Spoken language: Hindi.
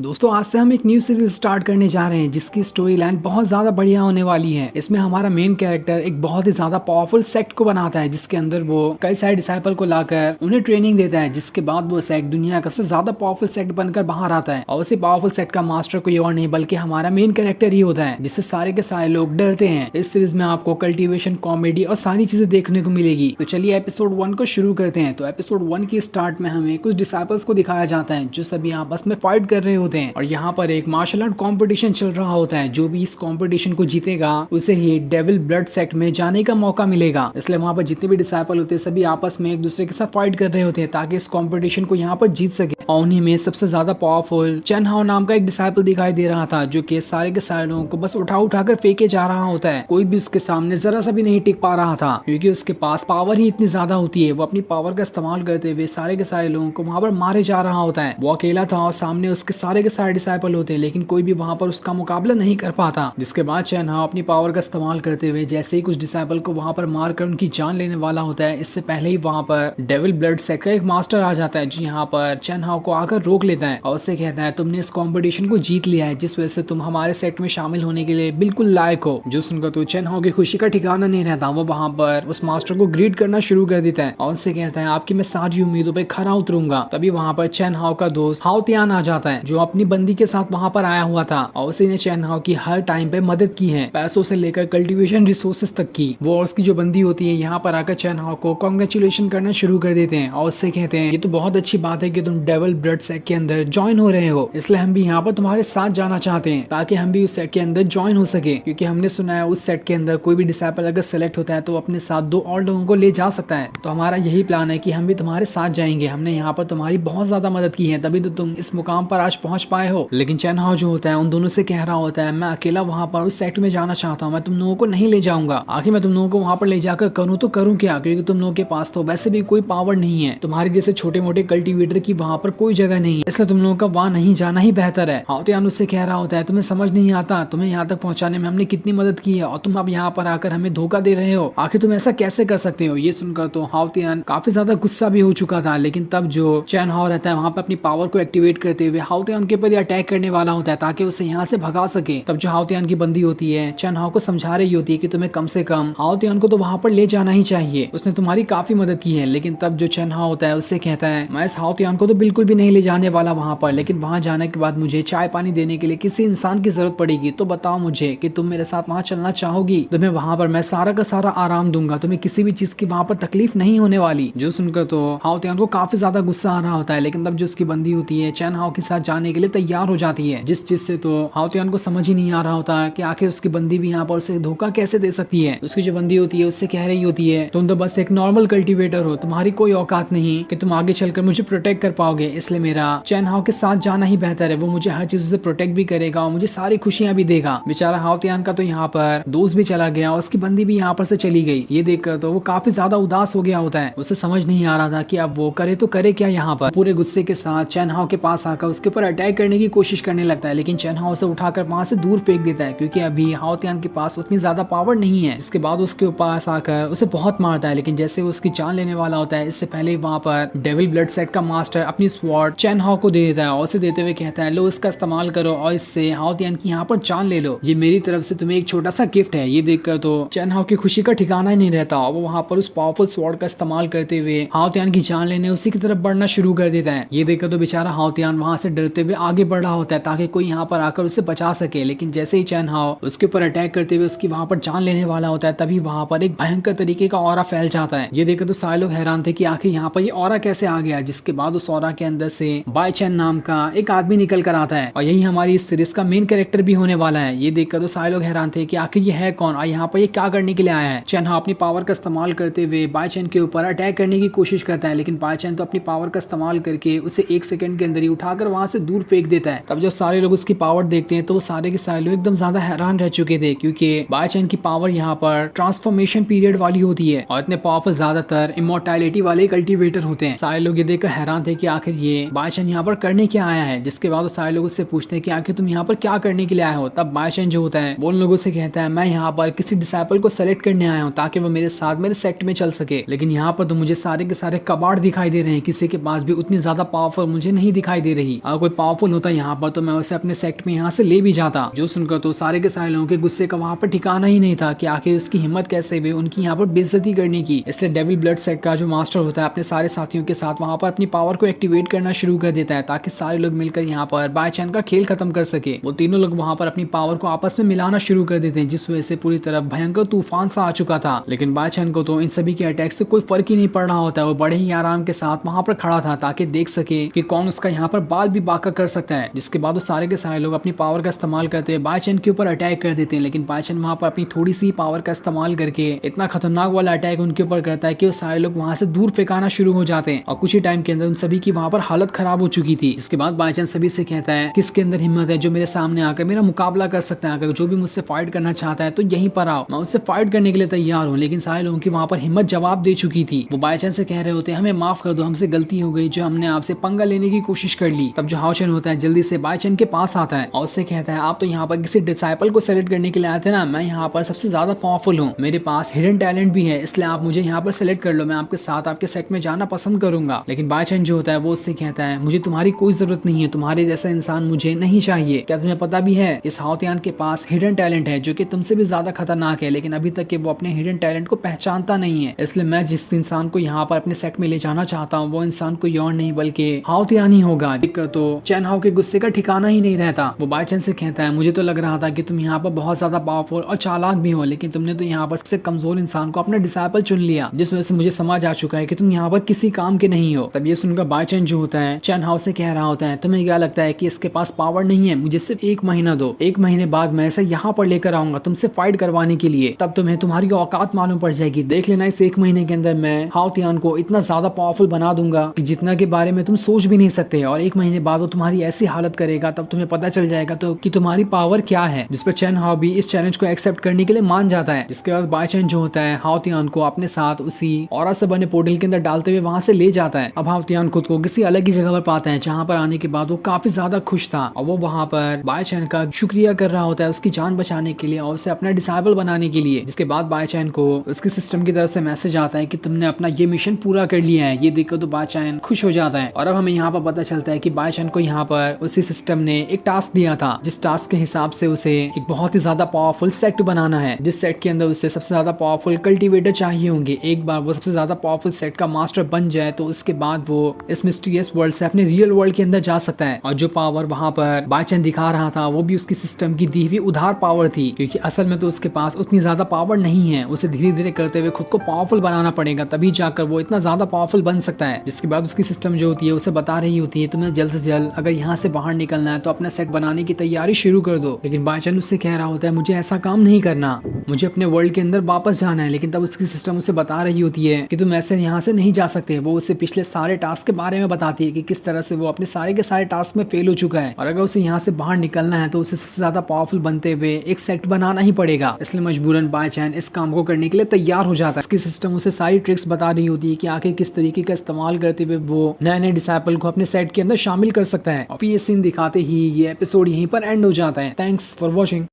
दोस्तों आज से हम एक न्यू सीरीज स्टार्ट करने जा रहे हैं जिसकी स्टोरी लाइन बहुत ज्यादा बढ़िया होने वाली है। इसमें हमारा मेन कैरेक्टर एक बहुत ही ज्यादा पावरफुल सेक्ट को बनाता है जिसके अंदर वो कई सारे डिसाइपल को लाकर उन्हें ट्रेनिंग देता है, जिसके बाद वो सेक्ट दुनिया का सबसे ज्यादा पावरफुल सेक्ट बनकर बाहर आता है। और उसी पावरफुल सेक्ट का मास्टर कोई और नहीं बल्कि हमारा मेन कैरेक्टर ही होता है, जिससे सारे के सारे लोग डरते हैं। इस सीरीज में आपको कल्टिवेशन, कॉमेडी और सारी चीजें देखने को मिलेगी। तो चलिए एपिसोड 1 को शुरू करते हैं। तो एपिसोड 1 की स्टार्ट में हमें कुछ डिसाइपल्स को दिखाया जाता है जो सभी आपस में फाइट कर रहे होते हैं और यहाँ पर एक मार्शल आर्ट कंपटीशन चल रहा होता है। जो भी इस कंपटीशन को जीतेगा उसे ही डेविल ब्लड सेक्ट में जाने का मौका मिलेगा। इसलिए वहाँ पर जितने भी डिसाइपल होते हैं सभी आपस में एक दूसरे के साथ फाइट कर रहे होते हैं ताकि इस कंपटीशन को यहाँ पर जीत सके। और उन्हीं में सबसे ज्यादा पावरफुल चेन हाओ नाम का एक डिसाइपल दिखाई दे रहा था जो कि सारे के सारे लोगों को बस उठा उठाकर फेंके जा रहा होता है। कोई भी उसके सामने जरा सा भी नहीं टिक पा रहा था क्योंकि उसके पास पावर ही इतनी ज्यादा होती है। वो अपनी पावर का इस्तेमाल करते हुए सारे के सारे लोगों को वहां पर मारे जा रहा होता है। वो अकेला था और सामने उसके सारे के सारे डिसाइपल होते हैं लेकिन कोई भी वहां पर उसका मुकाबला नहीं कर पाता। जिसके बाद चेन हाओ अपनी पावर का इस्तेमाल करते हुए जैसे ही कुछ डिसाइपल को वहां पर मारकर उनकी जान लेने वाला होता है, इससे पहले ही वहां पर डेविल ब्लड सेक्ट का एक मास्टर आ जाता है जो यहाँ पर चेन हाओ को आकर रोक लेता है और उससे कहता है तुमने इस कंपटीशन को जीत लिया है जिस वजह से तुम हमारे सेट में शामिल होने के लिए बिल्कुल लायक हो। जो सुनकर तो चेन हाओ की खुशी का ठिकाना नहीं रहता। वो वहां पर उस मास्टर को ग्रीट करना शुरू कर देता है और उससे कहता है आपकी मैं सारी उम्मीदों पे खरा उतरूंगा। तभी वहां पर चेन हाओ का दोस्त हाओ तियान आ जाता है जो अपनी बंदी के साथ वहां पर आया हुआ था और उसी ने चेन हाओ की हर टाइम पे मदद की है, पैसों से लेकर कल्टीवेशन रिसोर्सेज तक की। वो और उसकी जो बंदी होती है यहाँ पर आकर चेन हाओ को कांग्रेचुलेशन करना शुरू कर देते हैं और उससे कहते हैं ये तो बहुत अच्छी बात है कि तुम डेविल ब्लड सेक्ट के अंदर ज्वाइन हो रहे हो, इसलिए हम भी यहाँ पर तुम्हारे साथ जाना चाहते हैं ताकि हम भी उस सेट के अंदर ज्वाइन हो सके। क्योंकि हमने सुना है उस सेट के अंदर कोई भी डिसाइपल अगर सेलेक्ट होता है तो अपने साथ 2 और लोगों को ले जा सकता है। तो हमारा यही प्लान है कि हम भी तुम्हारे साथ जाएंगे। हमने यहाँ पर तुम्हारी बहुत ज्यादा मदद की है तभी तो तुम इस मुकाम पर आज पहुंच पाए हो। लेकिन चेन हाओ जो होता है उन दोनों से कह रहा होता है मैं अकेला वहां पर उस सेट में जाना चाहता हूँ, मैं तुम लोगों को नहीं ले जाऊंगा। आखिर मैं तुम लोगों को वहां पर ले जाकर करूँ तो करूँ क्या, क्योंकि तुम लोगों के पास तो वैसे भी कोई पावर नहीं है। तुम्हारे जैसे छोटे मोटे कल्टीवेटर की वहां पर कोई जगह नहीं है, इसलिए तुम लोगों का वहां नहीं जाना ही बेहतर है। हाओ तियान उससे कह रहा होता है तुम्हें समझ नहीं आता तुम्हें यहाँ तक पहुंचाने में हमने कितनी मदद की है और तुम अब यहाँ पर आकर हमें धोखा दे रहे हो, आखिर तुम ऐसा कैसे कर सकते हो। ये सुनकर तो हाओ तियान काफी ज्यादा गुस्सा भी हो चुका था। लेकिन तब जो चेन हाओ रहता है वहां पर अपनी पावर को एक्टिवेट करते हुए हाओ तियान के ऊपर अटैक करने वाला होता है ताकि उसे यहाँ से भगा सके। तब जो हाओ तियान की बंदी होती है चेन हाओ को समझा रही होती है कि तुम्हें कम से कम हाओ तियान को तो वहां पर ले जाना ही चाहिए, उसने तुम्हारी काफी मदद की है। लेकिन तब जो चेन हाओ होता है उससे कहता है मैं इस हाओ तियान को तो बिल्कुल भी नहीं ले जाने वाला वहां पर, लेकिन वहां जाने के बाद मुझे चाय पानी देने के लिए किसी इंसान की जरूरत पड़ेगी। तो बताओ मुझे कि तुम मेरे साथ वहां चलना चाहोगी, तुम्हें वहां पर मैं सारा का सारा आराम दूंगा, तुम्हें किसी भी चीज की वहां पर तकलीफ नहीं होने वाली। जो सुनकर तो हाओ तियान को काफी ज्यादा गुस्सा आ रहा होता है। लेकिन तब जो उसकी बंदी होती है चेन हाओ के साथ जाने के लिए तैयार हो जाती है, जिस चीज से तो हाओ तियान को समझ ही नहीं आ रहा होता कि आखिर उसकी बंदी भी यहाँ पर उसे धोखा कैसे दे सकती है। उसकी जो बंदी होती है उससे कह रही होती है तुम तो बस एक नॉर्मल कल्टीवेटर हो, तुम्हारी कोई औकात नहीं कि तुम आगे चलकर मुझे प्रोटेक्ट कर पाओगे, इसलिए मेरा चेन हाओ के साथ जाना ही बेहतर है। वो मुझे हर चीज से प्रोटेक्ट भी करेगा और मुझे सारी खुशियां भी देगा। बेचारा हाओ तियान का तो यहाँ पर दोस्त भी चला गया और उसकी बंदी भी यहाँ पर से चली गई। ये देखकर तो वो काफी ज्यादा उदास हो गया होता है। उसे समझ नहीं आ रहा था कि अब वो करे तो करे क्या। यहाँ पर पूरे गुस्से के साथ चेन हाओ के पास आकर उसके ऊपर अटैक करने की कोशिश करने लगता है, लेकिन चेन हाओ उसे उठाकर वहां से दूर फेंक देता है क्योंकि अभी हाओ तियान के पास उतनी ज्यादा पावर नहीं है। इसके बाद उसके पास आकर उसे बहुत मारता है, लेकिन जैसे वो उसकी जान लेने वाला होता है इससे पहले वहां पर डेविल ब्लड सेक्ट का मास्टर अपनी स्वॉर्ड चेन हाओ को दे देता है और उसे देते हुए कहता है लो इसका इस्तेमाल करो और इससे हाओ तियान की यहाँ पर जान ले लो, ये मेरी तरफ से तुम्हें एक छोटा सा गिफ्ट है। ये देखकर तो चेन हाओ की खुशी का ठिकाना ही नहीं रहता। वो वहां पर उस पावरफुल स्वॉर्ड का इस्तेमाल करते हुए हाओ तियान की जान लेने उसी की तरफ बढ़ना शुरू कर देता है। ये देखकर तो बेचारा हाओ तियान वहां से डरते हुए आगे बढ़ रहा होता है ताकि कोई यहाँ पर आकर उसे बचा सके। लेकिन जैसे ही चेन हाओ उसके ऊपर अटैक करते हुए उसकी वहां पर जान लेने वाला होता है तभी वहां पर एक भयंकर तरीके का ऑरा फैल जाता है। ये देखकर तो सारे लोग हैरान थे कि आखिर यहाँ पर ये ऑरा कैसे आ गया। जिसके बाद उस ऑरा के अंदर से बाय चेन नाम का एक आदमी निकल कर आता है और यही हमारी इस सीरीज का मेन कैरेक्टर भी होने वाला है। ये देखकर तो सारे लोग हैरान थे कि आखिर ये है कौन और यहाँ पर ये क्या करने के लिए आया है। चेन हाओ अपनी पावर का इस्तेमाल करते हुए बाय चेन के ऊपर अटैक करने की कोशिश करता है, लेकिन बाय चेन तो अपनी पावर का इस्तेमाल करके उसे 1 सेकंड के अंदर ही उठाकर वहां से दूर फेंक देता है। तब जब सारे लोग उसकी पावर देखते हैं तो वो सारे के सारे लोग एकदम ज्यादा हैरान रह चुके थे क्योंकि बाय चेन की पावर यहाँ पर ट्रांसफॉर्मेशन पीरियड वाली होती है और इतने पावरफुल ज्यादातर इमोर्टैलिटी वाले कल्टीवेटर होते हैं। सारे लोग ये देखकर हैरान थे कि आखिर ये बाय चेन यहाँ पर करने क्या आया है। जिसके बाद सारे लोग उससे पूछते हैं कि आखिर तुम यहाँ पर क्या करने के लिए आए हो। तब बाय चेन जो होता है वो उन लोगों से कहता है मैं यहाँ पर किसी डिसाइपल को सेलेक्ट करने आया हूँ ताकि वो मेरे साथ मेरे सेक्ट में चल सके। लेकिन यहाँ पर तो मुझे सारे के सारे कबाड़ दिखाई दे रहे हैं, किसी के पास भी उतनी ज्यादा पावरफुल मुझे नहीं दिखाई दे रही। अगर कोई पावरफुल होता यहाँ पर तो मैं उसे अपने सेक्ट में यहाँ से ले भी जाता। जो सुनकर तो सारे के सारे लोगों के गुस्से का वहाँ पर ठिकाना ही नहीं था कि आखिर उसकी हिम्मत कैसे हुई उनकी यहाँ पर बेइज्जती करने की। इसलिए डेविल ब्लड सेट का जो मास्टर होता है अपने सारे साथियों के साथ वहाँ पर अपनी पावर को एक्टिवेट करना शुरू कर देता है ताकि सारे लोग मिलकर यहाँ पर बाय चैन का खेल खत्म कर सके। वो तीनों लोग वहाँ पर अपनी पावर को आपस में मिलाना शुरू कर देते हैं जिस वजह से पूरी तरफ भयंकर तूफान सा आ चुका था। लेकिन बाय चैन को तो इन सभी के अटैक से कोई फर्क ही नहीं पड़ रहा होता है। वो बड़े ही आराम के साथ वहाँ पर खड़ा था ताकि देख सके कि कौन उसका यहाँ पर बाल भी बाका कर सकता है। जिसके बाद वो सारे के सारे लोग अपनी पावर का इस्तेमाल करते हुए बाय चैन के ऊपर अटैक कर देते हैं। लेकिन बाय चैन वहाँ पर अपनी थोड़ी सी पावर का इस्तेमाल करके इतना खतरनाक वाला अटैक उनके ऊपर करता है कि वो सारे लोग वहाँ से दूर फेंकाना शुरू हो जाते हैं और कुछ ही टाइम के अंदर उन सभी की वहाँ पर हालत खराब हो चुकी थी। इसके बाद बाय चैन सभी से कहता है किसके अंदर हिम्मत है जो मेरे सामने आकर मेरा मुकाबला कर सकता है। अगर जो भी मुझसे फाइट करना चाहता है तो यहीं पर आओ, मैं उससे फाइट करने के लिए तैयार हूँ। लेकिन सारे लोगों की वहाँ पर हिम्मत जवाब दे चुकी थी। वो बाय चैन से कह रहे होते हैं हमें माफ कर दो, हमसे गलती हो गई जो हमने आपसे पंगा लेने की कोशिश कर ली। तब जो हाओ चैन होता है जल्दी से बाय चैन के पास आता है और उससे कहता है आप तो यहाँ पर किसी डिसाइपल को सेलेक्ट करने के लिए आए थे ना, मैं यहाँ पर सबसे ज्यादा पावरफुल हूँ, मेरे पास हिडन टैलेंट भी है, इसलिए आप मुझे यहाँ पर सेलेक्ट कर लो, मैं आपके साथ आपके सेट में जाना पसंद करूंगा। लेकिन बाय चैन जो होता है वो उससे कहता है मुझे तुम्हारी कोई जरूरत नहीं है, तुम्हारे जैसा इंसान मुझे नहीं चाहिए। क्या तुम्हें पता भी है इस हाओतियान के पास हिडन टैलेंट है जो कि तुमसे भी ज्यादा खतरनाक है, लेकिन अभी तक के वो अपने हिडन टैलेंट को पहचानता नहीं है। इसलिए मैं जिस इंसान को यहाँ पर अपने सेट में ले जाना चाहता हूँ वो इंसान कोई और नहीं बल्कि हाओतियान ही होगा। देखकर तो चैन हाओ के गुस्से का ठिकाना ही नहीं रहता। वो बाय चैन से कहता है मुझे तो लग रहा था कि तुम यहाँ पर बहुत ज्यादा पावरफुल और चालाक भी हो, लेकिन तुमने तो यहाँ पर सबसे कमजोर इंसान को अपना डिसाइपल चुन लिया, जिस वजह से मुझे समझ आ चुका है कि तुम यहाँ पर किसी काम के नहीं हो। तब ये सुनकर बाय चैन जो होता है चैन हाओ से कह रहा होता है तुम्हें क्या लगता है कि इसके पास पावर नहीं है, मुझे सिर्फ 1 महीना दो, 1 महीने बाद मैं इसे यहाँ पर लेकर आऊंगा तुमसे फाइट करवाने के लिए, तब तुम्हें तुम्हारी औकात मालूम पड़ जाएगी। देख लेना इस 1 महीने के अंदर मैं हाओतियान को इतना ज्यादा पावरफुल बना दूंगा कि जितना के बारे में तुम सोच भी नहीं सकते, और 1 महीने बाद वो तुम्हारी ऐसी हालत करेगा तब तुम्हें पता चल जाएगा तो कि तुम्हारी पावर क्या है। जिस पर चैन हाओ भी इस चैलेंज को एक्सेप्ट करने के लिए मान जाता है। जिसके बाद बाय चैन जो होता है हाओतियान को अपने साथ उसी ऑरा से बने पोर्टल के अंदर डालते हुए वहां से ले जाता है। अब हाओतियान खुद को किसी अलग ही जगह पर पाता है जहाँ पर आने के बाद वो काफी ज्यादा खुश था और वो वहाँ पर बाय चैन का शुक्रिया कर रहा होता है उसकी जान बचाने के लिए और उसे अपना डिसाइबल बनाने के लिए। जिसके बाद बाय चैन को उसके सिस्टम की तरफ से मैसेज आता है कि तुमने अपना ये मिशन पूरा कर लिया है। ये देखकर तो बाय चैन खुश हो जाता है और अब हमें यहाँ पर पता चलता है कि बाय चैन को यहाँ पर उसी सिस्टम ने एक टास्क दिया था, जिस टास्क के हिसाब से उसे एक बहुत ही ज्यादा पावरफुल सेट बनाना है, जिस सेट के अंदर उसे सबसे ज्यादा पावरफुल कल्टीवेटर चाहिए होंगे। एक बार वो सबसे ज्यादा पावरफुल सेट का मास्टर बन जाए तो उसके बाद वो इस मिस्टीरियस वर्ल्ड से अपने रियल वर्ल्ड के अंदर जा सकता है। और जो पावर वहां पर बाय चैन दिखा रहा था वो भी उसकी सिस्टम की दी हुई उधार पावर थी, क्योंकि असल में तो उसके पास उतनी ज्यादा पावर नहीं है। उसे धीरे धीरे करते हुए खुद को पावरफुल बनाना पड़ेगा, तभी जाकर वो इतना ज्यादा पावरफुल बन सकता है। जिसके बाद उसकी सिस्टम जो होती है उसे बता रही होती है तुम्हें जल्द से जल्द अगर यहाँ से बाहर निकलना है तो अपना सेट बनाने की तैयारी शुरू कर दो। लेकिन बाय चैन उससे कह रहा होता है मुझे ऐसा काम नहीं करना, मुझे अपने वर्ल्ड के अंदर वापस जाना है। लेकिन तब उसकी सिस्टम उसे बता रही होती है कि तुम ऐसे यहाँ से नहीं जा सकते। वो उसे पिछले सारे टास्क के बारे में बताती है कि किस तरह से वो अपने सारे के सारे टास्क में फेल हो चुका है और अगर उसे यहाँ से बाहर निकलना है तो उसे सबसे ज्यादा पावरफुल बनते हुए एक सेट बनाना ही पड़ेगा। इसलिए मजबूरन बाय चैन इस काम को करने के लिए तैयार हो जाता है। इसकी सिस्टम उसे सारी ट्रिक्स बता रही होती है कि आखिर किस तरीके का इस्तेमाल करते हुए वो नए नए डिसाइपल को अपने सेट के अंदर शामिल कर सकता है। और ये सीन दिखाते ही ये एपिसोड यहीं पर एंड हो जाता है। Thanks for watching.